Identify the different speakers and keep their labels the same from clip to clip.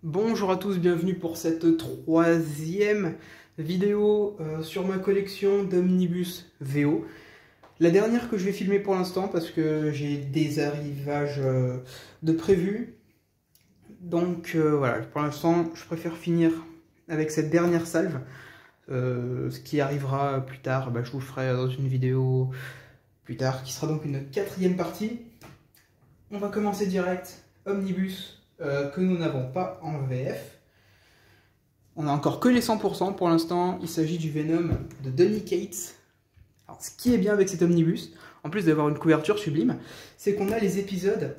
Speaker 1: Bonjour à tous, bienvenue pour cette troisième vidéo sur ma collection d'Omnibus VO. La dernière que je vais filmer pour l'instant parce que j'ai des arrivages de prévus. Donc voilà, pour l'instant je préfère finir avec cette dernière salve. Ce qui arrivera plus tard, je vous ferai dans une vidéo plus tard qui sera donc une quatrième partie. On va commencer direct, Omnibus que nous n'avons pas en VF. On a encore que les 100% pour l'instant. Il s'agit du Venom de Donny Cates. Alors, ce qui est bien avec cet omnibus, en plus d'avoir une couverture sublime, c'est qu'on a les épisodes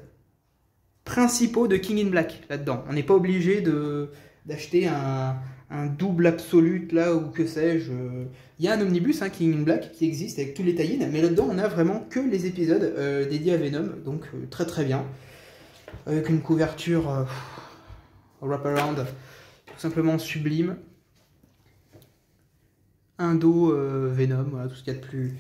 Speaker 1: principaux de King in Black là-dedans. On n'est pas obligé d'acheter un double absolute là ou que sais-je. Il y a un omnibus, King in Black, qui existe avec tous les tie-ins, mais là-dedans on a vraiment que les épisodes dédiés à Venom, donc très très bien. Avec une couverture wraparound tout simplement sublime. Un dos Venom, voilà, tout ce qu'il y a de plus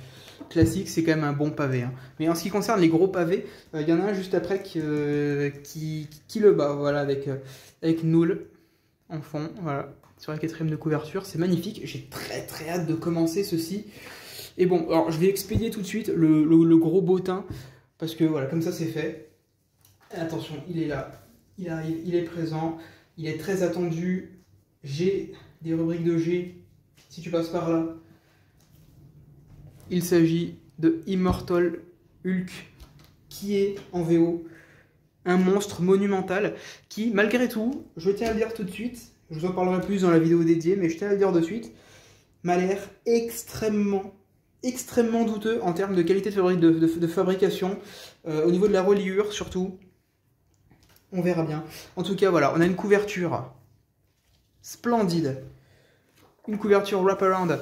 Speaker 1: classique, c'est quand même un bon pavé. Mais en ce qui concerne les gros pavés, il y en a un juste après qui le bat, voilà, avec Null en fond, voilà, sur la quatrième de couverture. C'est magnifique, j'ai très très hâte de commencer ceci. Et bon, alors je vais expédier tout de suite le gros bottin, parce que voilà, comme ça c'est fait. Attention, il est là, il arrive, il est présent, il est très attendu. J'ai des rubriques de G, si tu passes par là. Il s'agit de Immortal Hulk, qui est en VO un monstre monumental, qui malgré tout, je tiens à le dire tout de suite, je vous en parlerai plus dans la vidéo dédiée, mais je tiens à le dire de suite, m'a l'air extrêmement douteux en termes de qualité de fabrication, au niveau de la reliure surtout. On verra bien. En tout cas, voilà, on a une couverture splendide. Une couverture wraparound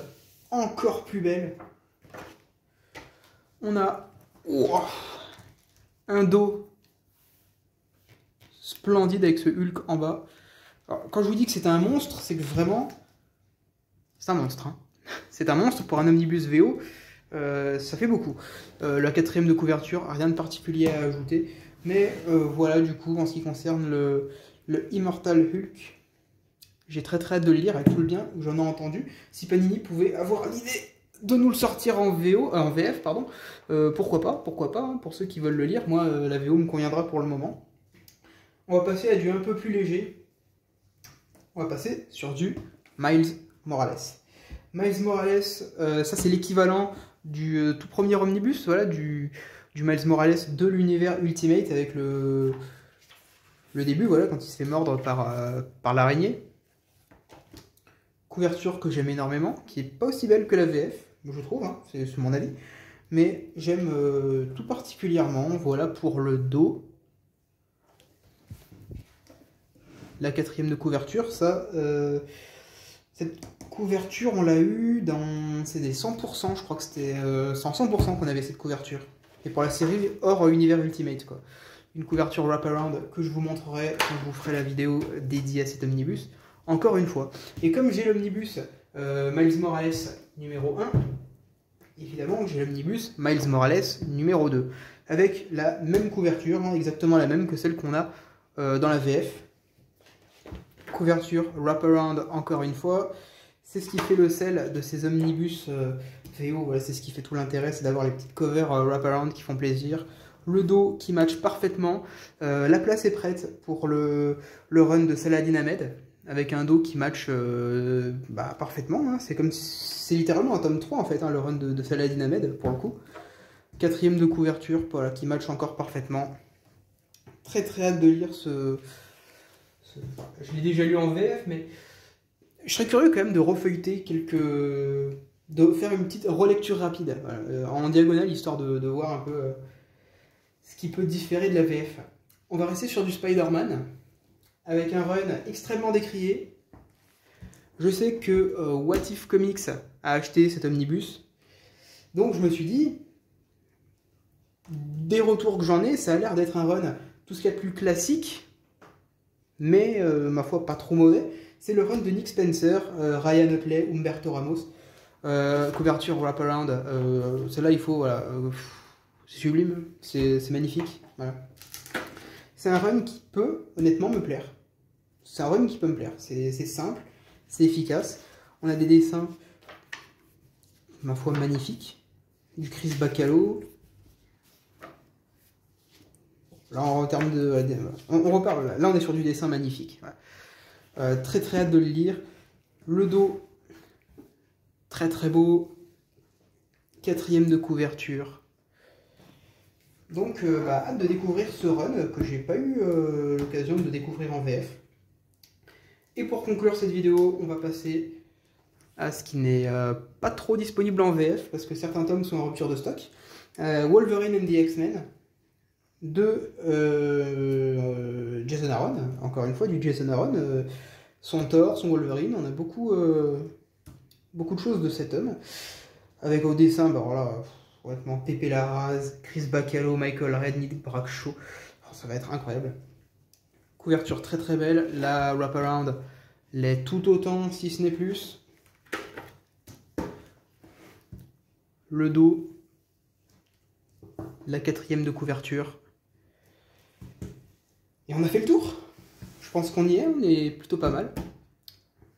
Speaker 1: encore plus belle. On a un dos splendide avec ce Hulk en bas. Alors, quand je vous dis que c'est un monstre, c'est que vraiment, c'est un monstre. C'est un monstre pour un omnibus VO. Ça fait beaucoup. La quatrième de couverture, rien de particulier à ajouter. Mais voilà, du coup, en ce qui concerne le Immortal Hulk, j'ai très hâte de le lire avec tout le bien que j'en ai entendu. Si Panini pouvait avoir l'idée de nous le sortir en VF, pardon, pourquoi pas, pour ceux qui veulent le lire. Moi, la VO me conviendra pour le moment. On va passer à du un peu plus léger. On va passer sur du Miles Morales. Miles Morales, ça c'est l'équivalent du tout premier omnibus, voilà, du Miles Morales de l'univers Ultimate avec le début, voilà, quand il se fait mordre par l'araignée. Couverture que j'aime énormément, qui est pas aussi belle que la VF, je trouve, c'est mon avis, mais j'aime tout particulièrement. Voilà pour le dos. La quatrième de couverture, ça, cette couverture, on l'a eu dans, c'est des 100%, je crois que c'était 100% qu'on avait cette couverture. Et pour la série hors univers Ultimate, quoi. Une couverture wraparound que je vous montrerai quand je vous ferai la vidéo dédiée à cet omnibus. Encore une fois. Et comme j'ai l'omnibus Miles Morales numéro 1, évidemment j'ai l'omnibus Miles Morales numéro 2. Avec la même couverture, exactement la même que celle qu'on a dans la VF. Couverture wraparound encore une fois. C'est ce qui fait le sel de ces omnibus VO. Voilà, c'est ce qui fait tout l'intérêt, c'est d'avoir les petites covers wraparound qui font plaisir. Le dos qui match parfaitement. La place est prête pour le run de Saladin Ahmed, avec un dos qui match parfaitement. C'est littéralement un tome 3 en fait, le run de Saladin Ahmed pour le coup. Quatrième de couverture, voilà, qui match encore parfaitement. Très hâte de lire je l'ai déjà lu en VF, mais je serais curieux quand même de refeuilleter de faire une petite relecture rapide en diagonale, histoire de voir un peu ce qui peut différer de la VF. On va rester sur du Spider-Man, avec un run extrêmement décrié. Je sais que What If Comics a acheté cet omnibus, donc je me suis dit, des retours que j'en ai, ça a l'air d'être un run tout ce qu'il y a de plus classique, mais ma foi pas trop mauvais. C'est le run de Nick Spencer, Ryan Utley, Humberto Ramos, couverture wraparound. Celle-là, il faut, voilà, c'est sublime, c'est magnifique. Voilà. C'est un run qui peut honnêtement me plaire. c'est un run qui peut me plaire. C'est simple, c'est efficace. On a des dessins, ma foi, magnifiques. Du Chris Bacalo. Là, en termes on reparle. Là, on est sur du dessin magnifique. Voilà. Très très hâte de le lire. Le dos, très très beau. 4e de couverture. Donc, hâte de découvrir ce run que j'ai pas eu l'occasion de découvrir en VF. Et pour conclure cette vidéo, on va passer à ce qui n'est pas trop disponible en VF parce que certains tomes sont en rupture de stock. Wolverine and the X-Men de Jason Aaron, encore une fois du Jason Aaron, son Thor, son Wolverine, on a beaucoup de choses de cet homme, avec au dessin, voilà, complètement Pepe Larraz, Chris Bacalo, Michael Red, Nick Bradshaw, ça va être incroyable. Couverture très très belle, la wraparound l'est tout autant, si ce n'est plus. Le dos, la 4e de couverture. Et on a fait le tour. Je pense qu'on y est, on est plutôt pas mal.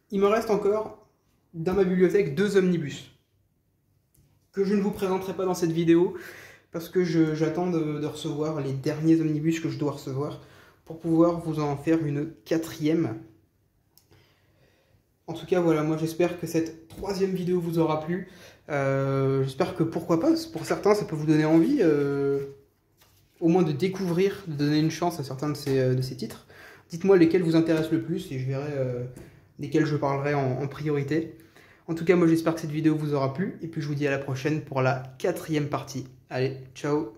Speaker 1: Il me reste encore dans ma bibliothèque 2 omnibus que je ne vous présenterai pas dans cette vidéo parce que j'attends de recevoir les derniers omnibus que je dois recevoir pour pouvoir vous en faire une 4e. En tout cas, voilà, moi j'espère que cette 3e vidéo vous aura plu. J'espère que, pourquoi pas, pour certains, ça peut vous donner envie, au moins de découvrir, de donner une chance à certains de ces titres. Dites-moi lesquels vous intéressent le plus et je verrai desquels je parlerai en priorité. En tout cas, moi j'espère que cette vidéo vous aura plu et puis je vous dis à la prochaine pour la 4e partie. Allez, ciao!